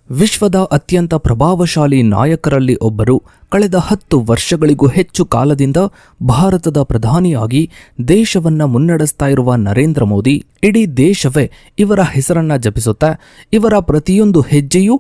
ವಿಶ್ವದ ಅತ್ಯಂತ ಪ್ರಭಾವಶಾಲಿ ನಾಯಕರಲ್ಲಿ ಒಬ್ಬರು. ಕಳೆದ 10 ವರ್ಷಗಳಿಗೂ ಹೆಚ್ಚು ಕಾಲದಿಂದ ಭಾರತದ ಪ್ರಧಾನಿಯಾಗಿ ದೇಶವನ್ನ ಮುನ್ನಡೆಸ್ತಾ ಇರುವ ನರೇಂದ್ರ ಮೋದಿ, ಇಡೀ ದೇಶವೇ ಇವರ ಹೆಸರನ್ನ ಜಪಿಸುತ್ತೆ. ಇವರ ಪ್ರತಿಯೊಂದು ಹೆಜ್ಜೆಯೂ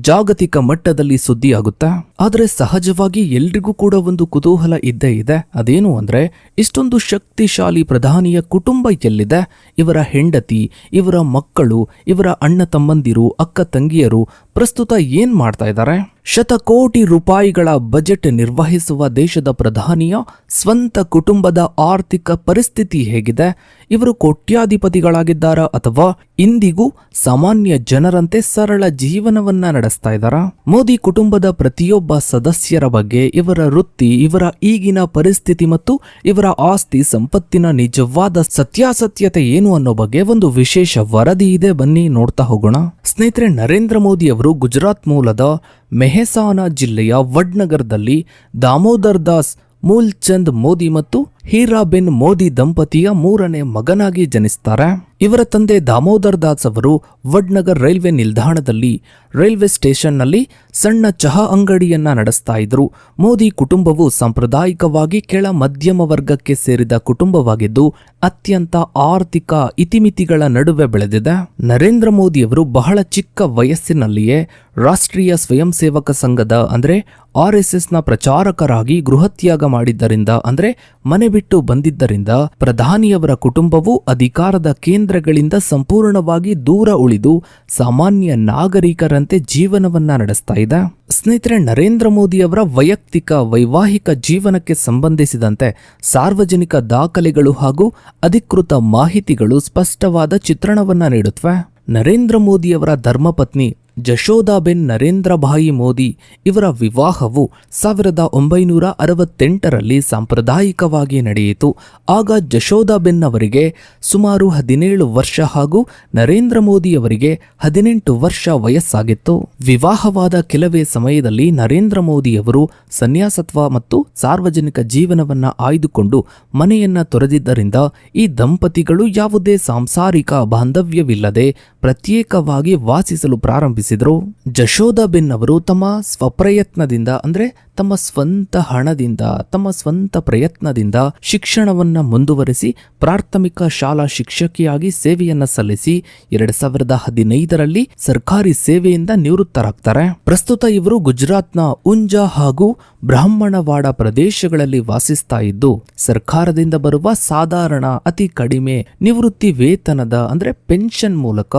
ಜಾಗತಿಕ ಮಟ್ಟದಲ್ಲಿ ಸುದ್ದಿಯಾಗುತ್ತೆ. ಆದರೆ ಸಹಜವಾಗಿ ಎಲ್ರಿಗೂ ಕೂಡ ಒಂದು ಕುತೂಹಲ ಇದ್ದೇ ಇದೆ. ಅದೇನು ಅಂದ್ರೆ, ಇಷ್ಟೊಂದು ಶಕ್ತಿಶಾಲಿ ಪ್ರಧಾನಿಯ ಕುಟುಂಬ ಎಲ್ಲಿದೆ? ಇವರ ಹೆಂಡತಿ, ಇವರ ಮಕ್ಕಳು, ಇವರ ಅಣ್ಣ ತಮ್ಮಂದಿರು, ಅಕ್ಕ ತಂಗಿಯರು ಪ್ರಸ್ತುತ ಏನ್ ಮಾಡ್ತಾ ಇದ್ದಾರೆ? ಶತಕೋಟಿ ರೂಪಾಯಿಗಳ ಬಜೆಟ್ ನಿರ್ವಹಿಸುವ ದೇಶದ ಪ್ರಧಾನಿಯ ಸ್ವಂತ ಕುಟುಂಬದ ಆರ್ಥಿಕ ಪರಿಸ್ಥಿತಿ ಹೇಗಿದೆ? ಇವರು ಕೋಟ್ಯಾಧಿಪತಿಗಳಾಗಿದ್ದಾರಾ ಅಥವಾ ಇಂದಿಗೂ ಸಾಮಾನ್ಯ ಜನರಂತೆ ಸರಳ ಜೀವನವನ್ನ ನಡೆಸ್ತಾ ಇದ್ದಾರಾ? ಮೋದಿ ಕುಟುಂಬದ ಪ್ರತಿಯೊಬ್ಬ ಸದಸ್ಯರ ಬಗ್ಗೆ, ಇವರ ವೃತ್ತಿ, ಇವರ ಈಗಿನ ಪರಿಸ್ಥಿತಿ ಮತ್ತು ಇವರ ಆಸ್ತಿ ಸಂಪತ್ತಿನ ನಿಜವಾದ ಸತ್ಯಾಸತ್ಯತೆ ಏನು ಅನ್ನೋ ಬಗ್ಗೆ ಒಂದು ವಿಶೇಷ ವರದಿ ಇದೆ. ಬನ್ನಿ ನೋಡ್ತಾ ಹೋಗೋಣ. ಸ್ನೇಹಿತರೆ, ನರೇಂದ್ರ ಮೋದಿ ಅವರು ಗುಜರಾತ್ ಮೂಲದ ಮೆಹಸಾನಾ ಜಿಲ್ಲೆಯ ವಡ್ನಗರದಲ್ಲಿ ದಾಮೋದರ್ ದಾಸ್ ಮೂಲ್ಚಂದ್ ಮೋದಿ ಮತ್ತು ಹೀರಾಬೆನ್ ಮೋದಿ ದಂಪತಿಯ 3ನೇ ಮಗನಾಗಿ ಜನಿಸ್ತಾರೆ. ಇವರ ತಂದೆ ದಾಮೋದರ್ ದಾಸ್ ಅವರು ವಡ್ನಗರ್ ರೈಲ್ವೆ ನಿಲ್ದಾಣದಲ್ಲಿ ರೈಲ್ವೆ ಸ್ಟೇಷನ್ನಲ್ಲಿ ಸಣ್ಣ ಚಹಾ ಅಂಗಡಿಯನ್ನ ನಡೆಸ್ತಾ ಇದ್ರು. ಮೋದಿ ಕುಟುಂಬವು ಸಾಂಪ್ರದಾಯಿಕವಾಗಿ ಕೆಳ ಮಧ್ಯಮ ವರ್ಗಕ್ಕೆ ಸೇರಿದ ಕುಟುಂಬವಾಗಿದ್ದು ಅತ್ಯಂತ ಆರ್ಥಿಕ ಇತಿಮಿತಿಗಳ ನಡುವೆ ಬೆಳೆದಿದೆ. ನರೇಂದ್ರ ಮೋದಿಯವರು ಬಹಳ ಚಿಕ್ಕ ವಯಸ್ಸಿನಲ್ಲಿಯೇ ರಾಷ್ಟ್ರೀಯ ಸ್ವಯಂ ಸೇವಕ ಸಂಘದ ಅಂದ್ರೆ RSSನ ಪ್ರಚಾರಕರಾಗಿ ಗೃಹತ್ಯಾಗ ಮಾಡಿದ್ದರಿಂದ, ಅಂದ್ರೆ ಮನೆ ಬಿಟ್ಟು ಬಂದಿದ್ದರಿಂದ ಪ್ರಧಾನಿಯವರ ಕುಟುಂಬವು ಅಧಿಕಾರದ ಕೇಂದ್ರಗಳಿಂದ ಸಂಪೂರ್ಣವಾಗಿ ದೂರ ಉಳಿದು ಸಾಮಾನ್ಯ ನಾಗರಿಕರಂತೆ ಜೀವನವನ್ನ ನಡೆಸ್ತಾ ಇದೆ. ಸ್ನೇಹಿತರೆ, ನರೇಂದ್ರ ಮೋದಿಯವರ ವೈವಾಹಿಕ ಜೀವನಕ್ಕೆ ಸಂಬಂಧಿಸಿದಂತೆ ಸಾರ್ವಜನಿಕ ದಾಖಲೆಗಳು ಹಾಗೂ ಅಧಿಕೃತ ಮಾಹಿತಿಗಳು ಸ್ಪಷ್ಟವಾದ ಚಿತ್ರಣವನ್ನ ನೀಡುತ್ತವೆ. ನರೇಂದ್ರ ಮೋದಿಯವರ ಧರ್ಮಪತ್ನಿ ಜಶೋದಾಬೆನ್ ನರೇಂದ್ರಭಾಯಿ ಮೋದಿ ಇವರ ವಿವಾಹವು 1968ರಲ್ಲಿ ಸಾಂಪ್ರದಾಯಿಕವಾಗಿ ನಡೆಯಿತು. ಆಗ ಜಶೋದಾಬೆನ್ ಅವರಿಗೆ ಸುಮಾರು 17 ವರ್ಷ ಹಾಗೂ ನರೇಂದ್ರ ಮೋದಿಯವರಿಗೆ 18 ವರ್ಷ ವಯಸ್ಸಾಗಿತ್ತು. ವಿವಾಹವಾದ ಕೆಲವೇ ಸಮಯದಲ್ಲಿ ನರೇಂದ್ರ ಮೋದಿಯವರು ಸನ್ಯಾಸತ್ವ ಮತ್ತು ಸಾರ್ವಜನಿಕ ಜೀವನವನ್ನ ಆಯ್ದುಕೊಂಡು ಮನೆಯನ್ನ ತೊರೆದಿದ್ದರಿಂದ ಈ ದಂಪತಿಗಳು ಯಾವುದೇ ಸಾಂಸಾರಿಕ ಬಾಂಧವ್ಯವಿಲ್ಲದೆ ಪ್ರತ್ಯೇಕವಾಗಿ ವಾಸಿಸಲು ಪ್ರಾರಂಭಿಸಿದರು. ಜಶೋದಾಬೆನ್ ಅವರು ತಮ್ಮ ಸ್ವಪ್ರಯತ್ನದಿಂದ, ಅಂದ್ರೆ ತಮ್ಮ ಸ್ವಂತ ಹಣದಿಂದ, ತಮ್ಮ ಸ್ವಂತ ಪ್ರಯತ್ನದಿಂದ ಶಿಕ್ಷಣವನ್ನ ಮುಂದುವರಿಸಿ ಪ್ರಾಥಮಿಕ ಶಾಲಾ ಶಿಕ್ಷಕಿಯಾಗಿ ಸೇವೆಯನ್ನ ಸಲ್ಲಿಸಿ 2015ರಲ್ಲಿ ಸರ್ಕಾರಿ ಸೇವೆಯಿಂದ ನಿವೃತ್ತರಾಗ್ತಾರೆ. ಪ್ರಸ್ತುತ ಇವರು ಗುಜರಾತ್ನ ಉಂಜಾ ಹಾಗೂ ಬ್ರಾಹ್ಮಣವಾಡ ಪ್ರದೇಶಗಳಲ್ಲಿ ವಾಸಿಸ್ತಾ ಇದ್ದು ಸರ್ಕಾರದಿಂದ ಬರುವ ಸಾಧಾರಣ ಅತಿ ಕಡಿಮೆ ನಿವೃತ್ತಿ ವೇತನದ ಅಂದ್ರೆ ಪೆನ್ಷನ್ ಮೂಲಕ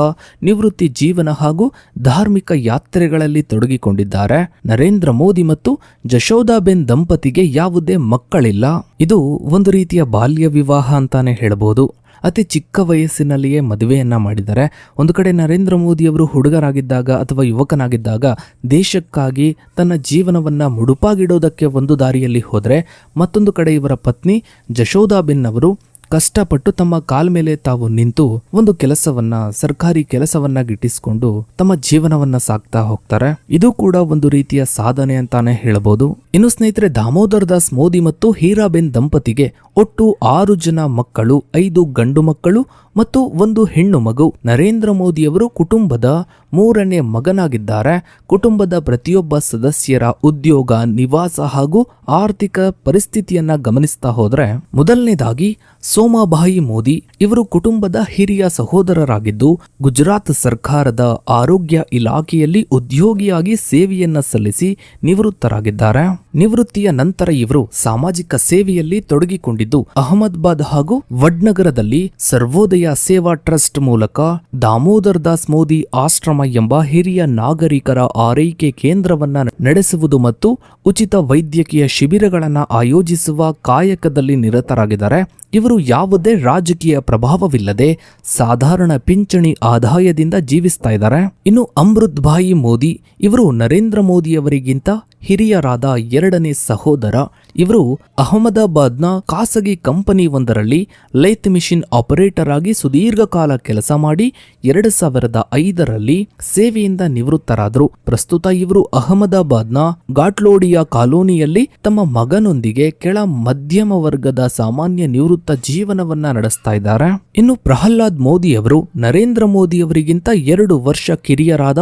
ನಿವೃತ್ತಿ ಜೀವನ ಹಾಗೂ ಧಾರ್ಮಿಕ ಯಾತ್ರೆಗಳಲ್ಲಿ ತೊಡಗಿಕೊಂಡಿದ್ದಾರೆ. ನರೇಂದ್ರ ಮೋದಿ ಮತ್ತು ಜಶೋದಾಬೆನ್ ದಂಪತಿಗೆ ಯಾವುದೇ ಮಕ್ಕಳಿಲ್ಲ. ಇದು ಒಂದು ರೀತಿಯ ಬಾಲ್ಯ ವಿವಾಹ ಅಂತಾನೆ ಹೇಳಬಹುದು. ಅತಿ ಚಿಕ್ಕ ವಯಸ್ಸಿನಲ್ಲಿಯೇ ಮದುವೆಯನ್ನ ಮಾಡಿದ್ದಾರೆ. ಒಂದು ಕಡೆ ನರೇಂದ್ರ ಮೋದಿಯವರು ಹುಡುಗರಾಗಿದ್ದಾಗ ಅಥವಾ ಯುವಕನಾಗಿದ್ದಾಗ ದೇಶಕ್ಕಾಗಿ ತನ್ನ ಜೀವನವನ್ನ ಮುಡುಪಾಗಿಡೋದಕ್ಕೆ ಒಂದು ದಾರಿಯಲ್ಲಿ ಹೋದರೆ, ಮತ್ತೊಂದು ಕಡೆ ಇವರ ಪತ್ನಿ ಜಶೋದಾಬೆನ್ ಅವರು ಕಷ್ಟಪಟ್ಟು ತಮ್ಮ ಕಾಲ ಮೇಲೆ ತಾವು ನಿಂತು ಒಂದು ಕೆಲಸವನ್ನ, ಸರ್ಕಾರಿ ಕೆಲಸವನ್ನ ಗಿಟ್ಟಿಸಿಕೊಂಡು ತಮ್ಮ ಜೀವನವನ್ನ ಸಾಕ್ತಾ ಹೋಗ್ತಾರೆ. ಇದು ಕೂಡ ಒಂದು ರೀತಿಯ ಸಾಧನೆ ಅಂತಾನೆ ಹೇಳಬಹುದು. ಇನ್ನು ಸ್ನೇಹಿತರೆ, ದಾಮೋದರ್ ದಾಸ್ ಮೋದಿ ಮತ್ತು ಹೀರಾಬೆನ್ ದಂಪತಿಗೆ ಒಟ್ಟು 6 ಜನ ಮಕ್ಕಳು, 5 ಗಂಡು ಮಕ್ಕಳು ಮತ್ತು 1 ಹೆಣ್ಣು ಮಗು. ನರೇಂದ್ರ ಮೋದಿಯವರು ಕುಟುಂಬದ 3ನೇ ಮಗನಾಗಿದ್ದಾರೆ. ಕುಟುಂಬದ ಪ್ರತಿಯೊಬ್ಬ ಸದಸ್ಯರ ಉದ್ಯೋಗ, ನಿವಾಸ ಹಾಗೂ ಆರ್ಥಿಕ ಪರಿಸ್ಥಿತಿಯನ್ನ ಗಮನಿಸ್ತಾ ಹೋದ್ರೆ, ಮೊದಲನೇದಾಗಿ ಸೋಮಾಬಾಯಿ ಮೋದಿ ಇವರು ಕುಟುಂಬದ ಹಿರಿಯ ಸಹೋದರರಾಗಿದ್ದು ಗುಜರಾತ್ ಸರ್ಕಾರದ ಆರೋಗ್ಯ ಇಲಾಖೆಯಲ್ಲಿ ಉದ್ಯೋಗಿಯಾಗಿ ಸೇವೆಯನ್ನ ಸಲ್ಲಿಸಿ ನಿವೃತ್ತರಾಗಿದ್ದಾರೆ. ನಿವೃತ್ತಿಯ ನಂತರ ಇವರು ಸಾಮಾಜಿಕ ಸೇವೆಯಲ್ಲಿ ತೊಡಗಿಕೊಂಡಿದ್ದು ಅಹಮದಾಬಾದ್ ಹಾಗೂ ವಡ್ನಗರದಲ್ಲಿ ಸರ್ವೋದಯ ಸೇವಾ ಟ್ರಸ್ಟ್ ಮೂಲಕ ದಾಮೋದರ್ ದಾಸ್ ಮೋದಿ ಆಶ್ರಮ ಎಂಬ ಹಿರಿಯ ನಾಗರಿಕರ ಆರೈಕೆ ಕೇಂದ್ರವನ್ನ ನಡೆಸುವುದು ಮತ್ತು ಉಚಿತ ವೈದ್ಯಕೀಯ ಶಿಬಿರಗಳನ್ನ ಆಯೋಜಿಸುವ ಕಾಯಕದಲ್ಲಿ ನಿರತರಾಗಿದ್ದಾರೆ. ಇವರು ಯಾವುದೇ ರಾಜಕೀಯ ಪ್ರಭಾವವಿಲ್ಲದೆ ಸಾಧಾರಣ ಪಿಂಚಣಿ ಆದಾಯದಿಂದ ಜೀವಿಸ್ತಾ ಇದ್ದಾರೆ. ಇನ್ನು ಅಮೃತ್ ಭಾಯಿ ಮೋದಿ ಇವರು ನರೇಂದ್ರ ಮೋದಿಯವರಿಗಿಂತ ಹಿರಿಯರಾದ 2ನೇ ಸಹೋದರ. ಇವರು ಅಹಮದಾಬಾದ್ನ ಖಾಸಗಿ ಕಂಪನಿ ಒಂದರಲ್ಲಿ ಲೇತ್ ಮಿಷಿನ್ ಆಪರೇಟರ್ ಆಗಿ ಸುದೀರ್ಘ ಕಾಲ ಕೆಲಸ ಮಾಡಿ 2005ರಲ್ಲಿ ಸೇವೆಯಿಂದ ನಿವೃತ್ತರಾದರು. ಪ್ರಸ್ತುತ ಇವರು ಅಹಮದಾಬಾದ್ನ ಘಾಟ್ಲೋಡಿಯಾ ಕಾಲೋನಿಯಲ್ಲಿ ತಮ್ಮ ಮಗನೊಂದಿಗೆ ಕೆಳ ಮಧ್ಯಮ ವರ್ಗದ ಸಾಮಾನ್ಯ ನಿವೃತ್ತ ಜೀವನವನ್ನ ನಡೆಸ್ತಾ ಇದ್ದಾರೆ. ಇನ್ನು ಪ್ರಹ್ಲಾದ್ ಮೋದಿ ಅವರು ನರೇಂದ್ರ ಮೋದಿ ಅವರಿಗಿಂತ 2 ವರ್ಷ ಕಿರಿಯರಾದ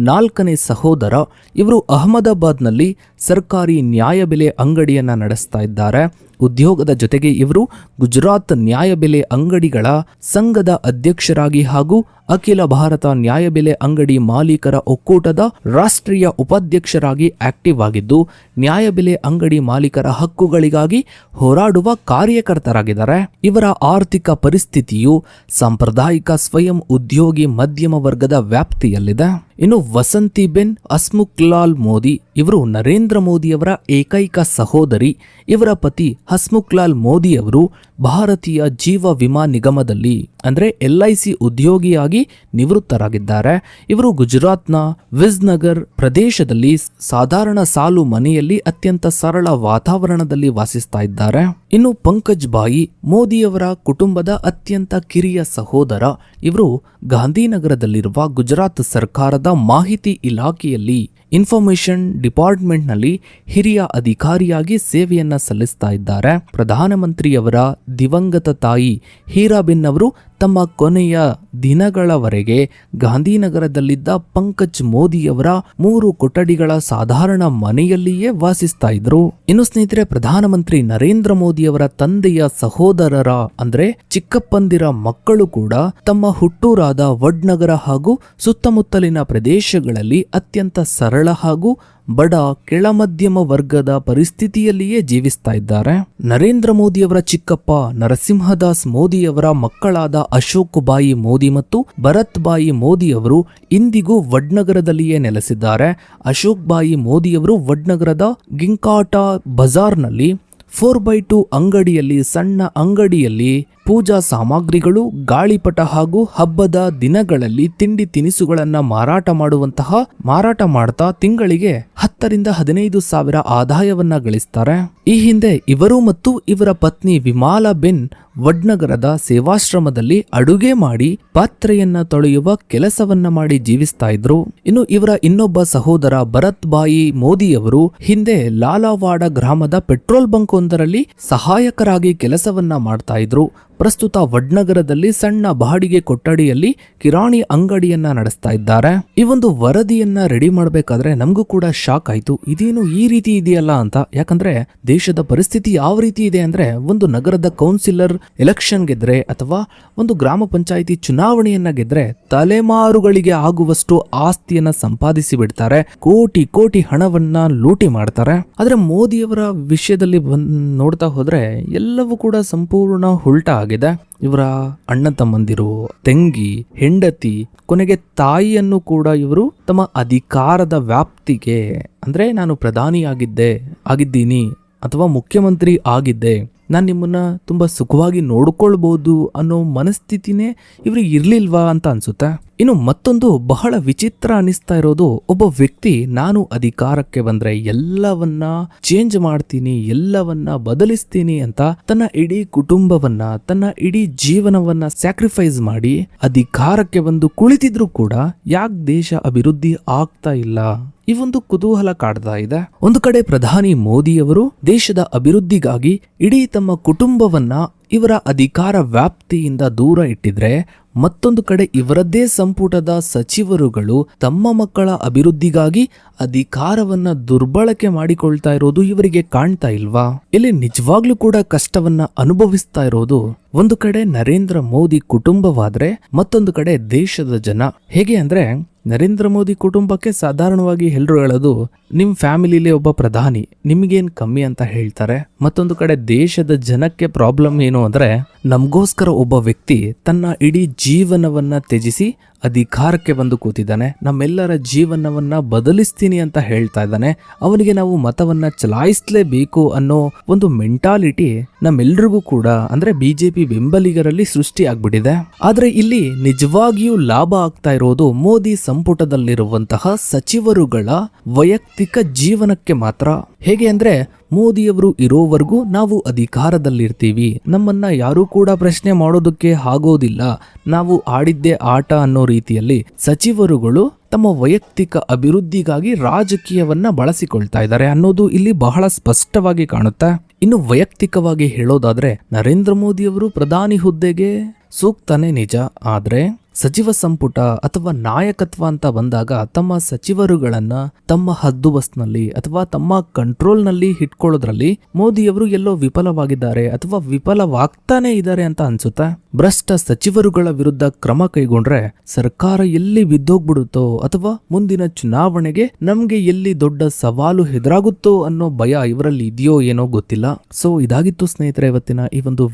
4ನೇ ಸಹೋದರ. ಇವರು ಅಹಮದಾಬಾದ್ನಲ್ಲಿ ಸರ್ಕಾರಿ ನ್ಯಾಯಬೆಲೆ ಅಂಗಡಿಯನ್ನ ನಡೆಸ್ತಾ ಇದ್ದಾರೆ. ಉದ್ಯೋಗದ ಜೊತೆಗೆ ಇವರು ಗುಜರಾತ್ ನ್ಯಾಯಬೆಲೆ ಅಂಗಡಿಗಳ ಸಂಘದ ಅಧ್ಯಕ್ಷರಾಗಿ ಹಾಗೂ ಅಖಿಲ ಭಾರತ ನ್ಯಾಯಬೆಲೆ ಅಂಗಡಿ ಮಾಲೀಕರ ಒಕ್ಕೂಟದ ರಾಷ್ಟ್ರೀಯ ಉಪಾಧ್ಯಕ್ಷರಾಗಿ ಆಕ್ಟಿವ್ ಆಗಿದ್ದು, ನ್ಯಾಯಬೆಲೆ ಅಂಗಡಿ ಮಾಲೀಕರ ಹಕ್ಕುಗಳಿಗಾಗಿ ಹೋರಾಡುವ ಕಾರ್ಯಕರ್ತರಾಗಿದ್ದಾರೆ. ಇವರ ಆರ್ಥಿಕ ಪರಿಸ್ಥಿತಿಯು ಸಾಂಪ್ರದಾಯಿಕ ಸ್ವಯಂ ಉದ್ಯೋಗಿ ಮಧ್ಯಮ ವರ್ಗದ ವ್ಯಾಪ್ತಿಯಲ್ಲಿದೆ. ಇನ್ನು ವಸಂತಿಬೆನ್ ಹಸ್ಮುಖ್ಲಾಲ್ ಮೋದಿ ಇವರು ನರೇಂದ್ರ ಮೋದಿಯವರ ಏಕೈಕ ಸಹೋದರಿ. ಇವರ ಪತಿ ಹಸ್ಮುಖ್ಲಾಲ್ ಮೋದಿ ಅವರು ಭಾರತೀಯ ಜೀವ ವಿಮಾ ನಿಗಮದಲ್ಲಿ ಅಂದ್ರೆ LIC ಉದ್ಯೋಗಿಯಾಗಿ ನಿವೃತ್ತರಾಗಿದ್ದಾರೆ. ಇವರು ಗುಜರಾತ್ನ ವಿಜ್ನಗರ್ ಪ್ರದೇಶದಲ್ಲಿ ಸಾಧಾರಣ ಸಾಲು ಮನೆಯಲ್ಲಿ ಅತ್ಯಂತ ಸರಳ ವಾತಾವರಣದಲ್ಲಿ ವಾಸಿಸ್ತಾ ಇದ್ದಾರೆ. ಇನ್ನು ಪಂಕಜ್ ಬಾಯಿ ಮೋದಿಯವರ ಕುಟುಂಬದ ಅತ್ಯಂತ ಕಿರಿಯ ಸಹೋದರ. ಇವರು ಗಾಂಧಿನಗರದಲ್ಲಿರುವ ಗುಜರಾತ್ ಸರ್ಕಾರದ ಮಾಹಿತಿ ಇಲಾಖೆಯಲ್ಲಿ ಇನ್ಫಾರ್ಮೇಶನ್ ಡಿಪಾರ್ಟ್ಮೆಂಟ್ನಲ್ಲಿ ಹಿರಿಯ ಅಧಿಕಾರಿಯಾಗಿ ಸೇವೆಯನ್ನ ಸಲ್ಲಿಸ್ತಾ ಇದ್ದಾರೆ. ಪ್ರಧಾನಮಂತ್ರಿಯವರ ದಿವಂಗತ ತಾಯಿ ಹೀರಾಬೆನ್ ಅವರು ತಮ್ಮ ಕೊನೆಯ ದಿನಗಳವರೆಗೆ ಗಾಂಧಿನಗರದಲ್ಲಿದ್ದ ಪಂಕಜ್ ಮೋದಿಯವರ 3 ಕೊಠಡಿಗಳ ಸಾಧಾರಣ ಮನೆಯಲ್ಲಿಯೇ ವಾಸಿಸ್ತಾ ಇದ್ರು. ಇನ್ನು ಸ್ನೇಹಿತರೆ, ಪ್ರಧಾನಮಂತ್ರಿ ನರೇಂದ್ರ ಮೋದಿಯವರ ತಂದೆಯ ಸಹೋದರರ ಅಂದ್ರೆ ಚಿಕ್ಕಪ್ಪಂದಿರ ಮಕ್ಕಳು ಕೂಡ ತಮ್ಮ ಹುಟ್ಟೂರಾದ ವಡ್ನಗರ ಹಾಗೂ ಸುತ್ತಮುತ್ತಲಿನ ಪ್ರದೇಶಗಳಲ್ಲಿ ಅತ್ಯಂತ ಸರಳ ಹಾಗೂ ಬಡ ಕೆಳಮಧ್ಯಮ ವರ್ಗದ ಪರಿಸ್ಥಿತಿಯಲ್ಲಿಯೇ ಜೀವಿಸ್ತಾ ಇದ್ದಾರೆ. ನರೇಂದ್ರ ಮೋದಿಯವರ ಚಿಕ್ಕಪ್ಪ ನರಸಿಂಹದಾಸ್ ಮೋದಿಯವರ ಮಕ್ಕಳಾದ ಅಶೋಕ್ ಬಾಯಿ ಮೋದಿ ಮತ್ತು ಭರತ್ ಬಾಯಿ ಮೋದಿ ಅವರು ಇಂದಿಗೂ ವಡ್ನಗರದಲ್ಲಿಯೇ ನೆಲೆಸಿದ್ದಾರೆ. ಅಶೋಕ್ ಬಾಯಿ ಮೋದಿಯವರು ವಡ್ನಗರದ ಗಿಂಕಾಟಾ ಬಜಾರ್ನಲ್ಲಿ 4x2 ಅಂಗಡಿಯಲ್ಲಿ ಸಣ್ಣ ಅಂಗಡಿಯಲ್ಲಿ ಪೂಜಾ ಸಾಮಗ್ರಿಗಳು, ಗಾಳಿಪಟ ಹಾಗೂ ಹಬ್ಬದ ದಿನಗಳಲ್ಲಿ ತಿಂಡಿ ತಿನಿಸುಗಳನ್ನ ಮಾರಾಟ ಮಾಡ್ತಾ ತಿಂಗಳಿಗೆ 10 ರಿಂದ 15 ಸಾವಿರ ಆದಾಯವನ್ನ ಗಳಿಸ್ತಾರೆ. ಈ ಹಿಂದೆ ಇವರು ಮತ್ತು ಇವರ ಪತ್ನಿ ವಿಮಾಲಾ ಬೆನ್ ವಡ್ನಗರದ ಸೇವಾಶ್ರಮದಲ್ಲಿ ಅಡುಗೆ ಮಾಡಿ ಪಾತ್ರೆಯನ್ನ ತೊಳೆಯುವ ಕೆಲಸವನ್ನ ಮಾಡಿ ಜೀವಿಸ್ತಾ ಇದ್ರು. ಇನ್ನು ಇವರ ಇನ್ನೊಬ್ಬ ಸಹೋದರ ಭರತ್ ಬಾಯಿ ಮೋದಿಯವರು ಹಿಂದೆ ಲಾಲಾವಾಡ ಗ್ರಾಮದ ಪೆಟ್ರೋಲ್ ಬಂಕ್ ಒಂದರಲ್ಲಿ ಸಹಾಯಕರಾಗಿ ಕೆಲಸವನ್ನ ಮಾಡ್ತಾ ಇದ್ರು. ಪ್ರಸ್ತುತ ವಡ್ನಗರದಲ್ಲಿ ಸಣ್ಣ ಬಾಡಿಗೆ ಕೊಠಡಿಯಲ್ಲಿ ಕಿರಾಣಿ ಅಂಗಡಿಯನ್ನ ನಡೆಸ್ತಾ ಇದ್ದಾರೆ. ಈ ಒಂದು ವರದಿಯನ್ನ ರೆಡಿ ಮಾಡಬೇಕಾದ್ರೆ ನಮಗೂ ಕೂಡ ಶಾಕ್ ಆಯ್ತು, ಇದೇನು ಈ ರೀತಿ ಇದೆಯಲ್ಲ ಅಂತ. ಯಾಕಂದ್ರೆ ದೇಶದ ಪರಿಸ್ಥಿತಿ ಯಾವ ರೀತಿ ಇದೆ ಅಂದ್ರೆ, ಒಂದು ನಗರದ ಕೌನ್ಸಿಲರ್ ಎಲೆಕ್ಷನ್ ಗೆದ್ರೆ ಅಥವಾ ಒಂದು ಗ್ರಾಮ ಪಂಚಾಯಿತಿ ಚುನಾವಣೆಯನ್ನ ಗೆದ್ರೆ ತಲೆಮಾರುಗಳಿಗೆ ಆಗುವಷ್ಟು ಆಸ್ತಿಯನ್ನ ಸಂಪಾದಿಸಿ ಬಿಡ್ತಾರೆ, ಕೋಟಿ ಕೋಟಿ ಹಣವನ್ನ ಲೂಟಿ ಮಾಡ್ತಾರೆ. ಆದ್ರೆ ಮೋದಿಯವರ ವಿಷಯದಲ್ಲಿ ನೋಡ್ತಾ ಹೋದ್ರೆ ಎಲ್ಲವೂ ಕೂಡ ಸಂಪೂರ್ಣ ಉಲ್ಟಾ ಆಗಿದೆ. ಇವರ ಅಣ್ಣ ತಮ್ಮಂದಿರು, ತಂಗಿ, ಹೆಂಡತಿ, ಕೊನೆಗೆ ತಾಯಿಯನ್ನು ಕೂಡ ಇವರು ತಮ್ಮ ಅಧಿಕಾರದ ವ್ಯಾಪ್ತಿಗೆ ಅಂದ್ರೆ ನಾನು ಆಗಿದ್ದೀನಿ ಅಥವಾ ಮುಖ್ಯಮಂತ್ರಿ ಆಗಿದ್ದೆ, ನಾನು ನಿಮ್ಮನ್ನ ತುಂಬಾ ಸುಖವಾಗಿ ನೋಡ್ಕೊಳ್ಬಹುದು ಅನ್ನೋ ಮನಸ್ಥಿತಿನೇ ಇವ್ರಿಗೆ ಇರ್ಲಿಲ್ವಾ ಅಂತ ಅನ್ಸುತ್ತೆ. ಇನ್ನು ಮತ್ತೊಂದು ಬಹಳ ವಿಚಿತ್ರ ಅನಿಸ್ತಾ ಇರೋದು, ಒಬ್ಬ ವ್ಯಕ್ತಿ ನಾನು ಅಧಿಕಾರಕ್ಕೆ ಬಂದ್ರೆ ಎಲ್ಲವನ್ನ ಚೇಂಜ್ ಮಾಡ್ತೀನಿ, ಎಲ್ಲವನ್ನ ಬದಲಿಸ್ತೀನಿ ಅಂತ ತನ್ನ ಇಡೀ ಕುಟುಂಬವನ್ನ, ತನ್ನ ಇಡೀ ಜೀವನವನ್ನ ಸ್ಯಾಕ್ರಿಫೈಸ್ ಮಾಡಿ ಅಧಿಕಾರಕ್ಕೆ ಬಂದು ಕುಳಿತಿದ್ರು ಕೂಡ ಯಾಕೆ ದೇಶ ಅಭಿವೃದ್ಧಿ ಆಗ್ತಾ ಇಲ್ಲ? ಈ ಒಂದು ಕುತೂಹಲ ಕಾಡ್ತಾ ಇದೆ. ಒಂದು ಕಡೆ ಪ್ರಧಾನಿ ಮೋದಿಯವರು ದೇಶದ ಅಭಿವೃದ್ಧಿಗಾಗಿ ಇಡೀ ತಮ್ಮ ಕುಟುಂಬವನ್ನ ಇವರ ಅಧಿಕಾರ ವ್ಯಾಪ್ತಿಯಿಂದ ದೂರ ಇಟ್ಟಿದ್ರೆ, ಮತ್ತೊಂದು ಕಡೆ ಇವರದ್ದೇ ಸಂಪುಟದ ಸಚಿವರುಗಳು ತಮ್ಮ ಮಕ್ಕಳ ಅಭಿವೃದ್ಧಿಗಾಗಿ ಅಧಿಕಾರವನ್ನ ದುರ್ಬಳಕೆ ಮಾಡಿಕೊಳ್ತಾ ಇರೋದು ಇವರಿಗೆ ಕಾಣ್ತಾ ಇಲ್ವಾ? ಇಲ್ಲಿ ನಿಜವಾಗ್ಲೂ ಕೂಡ ಕಷ್ಟವನ್ನ ಅನುಭವಿಸ್ತಾ ಇರೋದು ಒಂದು ಕಡೆ ನರೇಂದ್ರ ಮೋದಿ ಕುಟುಂಬವಾದ್ರೆ, ಮತ್ತೊಂದು ಕಡೆ ದೇಶದ ಜನ. ಹೇಗೆ ಅಂದ್ರೆ, ನರೇಂದ್ರ ಮೋದಿ ಕುಟುಂಬಕ್ಕೆ ಸಾಧಾರಣವಾಗಿ ಎಲ್ಲರೂ ಹೇಳೋದು ನಿಮ್ ಫ್ಯಾಮಿಲಿಲಿ ಒಬ್ಬ ಪ್ರಧಾನಿ, ನಿಮ್ಗೇನ್ ಕಮ್ಮಿ ಅಂತ ಹೇಳ್ತಾರೆ. ಮತ್ತೊಂದು ಕಡೆ ದೇಶದ ಜನಕ್ಕೆ ಪ್ರಾಬ್ಲಮ್ ಏನು ಅಂದ್ರೆ, ನಮಗೋಸ್ಕರ ಒಬ್ಬ ವ್ಯಕ್ತಿ ತನ್ನ ಇಡೀ ಜೀವನವನ್ನ ತ್ಯಜಿಸಿ ಅಧಿಕಾರಕ್ಕೆ ಬಂದು ಕೂತಿದ್ದಾನೆ, ನಮ್ಮೆಲ್ಲರ ಜೀವನವನ್ನ ಬದಲಿಸ್ತೀನಿ ಅಂತ ಹೇಳ್ತಾ ಇದ್ದಾನೆ, ಅವನಿಗೆ ನಾವು ಮತವನ್ನ ಚಲಾಯಿಸಲೇಬೇಕು ಅನ್ನೋ ಒಂದು ಮೆಂಟಾಲಿಟಿ ನಮ್ಮೆಲ್ರಿಗೂ ಕೂಡ ಅಂದ್ರೆ ಬಿಜೆಪಿ ಬೆಂಬಲಿಗರಲ್ಲಿ ಸೃಷ್ಟಿ ಆಗ್ಬಿಟ್ಟಿದೆ. ಆದ್ರೆ ಇಲ್ಲಿ ನಿಜವಾಗಿಯೂ ಲಾಭ ಆಗ್ತಾ ಇರೋದು ಮೋದಿ ಸಂಪುಟದಲ್ಲಿರುವಂತಹ ಸಚಿವರುಗಳ ವೈಯಕ್ತಿಕ ಜೀವನಕ್ಕೆ ಮಾತ್ರ. ಹೇಗೆ ಅಂದ್ರೆ, ಮೋದಿಯವರು ಇರೋವರೆಗೂ ನಾವು ಅಧಿಕಾರದಲ್ಲಿರ್ತೀವಿ, ನಮ್ಮನ್ನ ಯಾರೂ ಕೂಡ ಪ್ರಶ್ನೆ ಮಾಡೋದಕ್ಕೆ ಆಗೋದಿಲ್ಲ, ನಾವು ಆಡಿದ್ದೇ ಆಟ ಅನ್ನೋ ರೀತಿಯಲ್ಲಿ ಸಚಿವರುಗಳು ತಮ್ಮ ವೈಯಕ್ತಿಕ ಅಭಿವೃದ್ಧಿಗಾಗಿ ರಾಜಕೀಯವನ್ನ ಬಳಸಿಕೊಳ್ತಾ ಇದ್ದಾರೆ ಅನ್ನೋದು ಇಲ್ಲಿ ಬಹಳ ಸ್ಪಷ್ಟವಾಗಿ ಕಾಣುತ್ತೆ. ಇನ್ನು ವೈಯಕ್ತಿಕವಾಗಿ ಹೇಳೋದಾದ್ರೆ ನರೇಂದ್ರ ಮೋದಿಯವರು ಪ್ರಧಾನಿ ಹುದ್ದೆಗೆ ಸೂಕ್ತನೇ ನಿಜ, ಆದ್ರೆ ಸಚಿವ ಸಂಪುಟ ಅಥವಾ ನಾಯಕತ್ವ ಅಂತ ಬಂದಾಗ ತಮ್ಮ ಸಚಿವರುಗಳನ್ನ ತಮ್ಮ ಹದ್ದುಬಸ್ನಲ್ಲಿ ಅಥವಾ ತಮ್ಮ ಕಂಟ್ರೋಲ್ನಲ್ಲಿ ಇಟ್ಕೊಳ್ಳೋದ್ರಲ್ಲಿ ಮೋದಿಯವರು ಎಲ್ಲೋ ವಿಫಲವಾಗಿದ್ದಾರೆ ಅಥವಾ ವಿಫಲವಾಗ್ತಾನೆ ಇದ್ದಾರೆ ಅಂತ ಅನ್ಸುತ್ತೆ. ಭ್ರಷ್ಟ ಸಚಿವರುಗಳ ವಿರುದ್ಧ ಕ್ರಮ ಕೈಗೊಂಡ್ರೆ ಸರ್ಕಾರ ಎಲ್ಲಿ ಬಿದ್ದೋಗ್ಬಿಡುತ್ತೋ ಅಥವಾ ಮುಂದಿನ ಚುನಾವಣೆಗೆ ನಮ್ಗೆ ಎಲ್ಲಿ ದೊಡ್ಡ ಸವಾಲು ಎದುರಾಗುತ್ತೋ ಅನ್ನೋ ಭಯ ಇವರಲ್ಲಿ ಇದೆಯೋ ಏನೋ ಗೊತ್ತಿಲ್ಲ. ಸೊ ಇದಾಗಿತ್ತು ಸ್ನೇಹಿತರೆ ಇವತ್ತಿನ ಈ ಒಂದು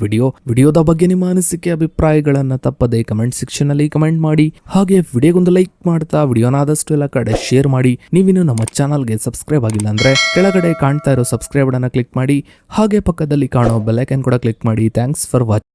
ವಿಡಿಯೋದ ಬಗ್ಗೆ ನಿಮ್ಮ ಅನಿಸಿಕೆ ಅಭಿಪ್ರಾಯಗಳನ್ನ ತಪ್ಪದೆ ಕಮೆಂಟ್ ಸೆಕ್ಷನ್ ಅಲ್ಲಿ ಕಮೆಂಟ್ ಮಾಡಿ, ಹಾಗೆ ವಿಡಿಯೋಗೊಂದು ಲೈಕ್ ಮಾಡ್ತಾ ವಿಡಿಯೋನ ಆದಷ್ಟು ಎಲ್ಲ ಕಡೆ ಶೇರ್ ಮಾಡಿ. ನೀವಿನ್ನು ನಮ್ಮ ಚಾನಲ್ಗೆ ಸಬ್ಸ್ಕ್ರೈಬ್ ಆಗಿಲ್ಲ ಅಂದ್ರೆ ಕೆಳಗಡೆ ಕಾಣ್ತಾ ಇರೋ ಸಬ್ಸ್ಕ್ರೈಬ್ ಅನ್ನ ಕ್ಲಿಕ್ ಮಾಡಿ, ಹಾಗೆ ಪಕ್ಕದಲ್ಲಿ ಕಾಣೋ ಬೆಲ್ ಐಕಾನ್ ಕೂಡ ಕ್ಲಿಕ್ ಮಾಡಿ. Thanks for watching.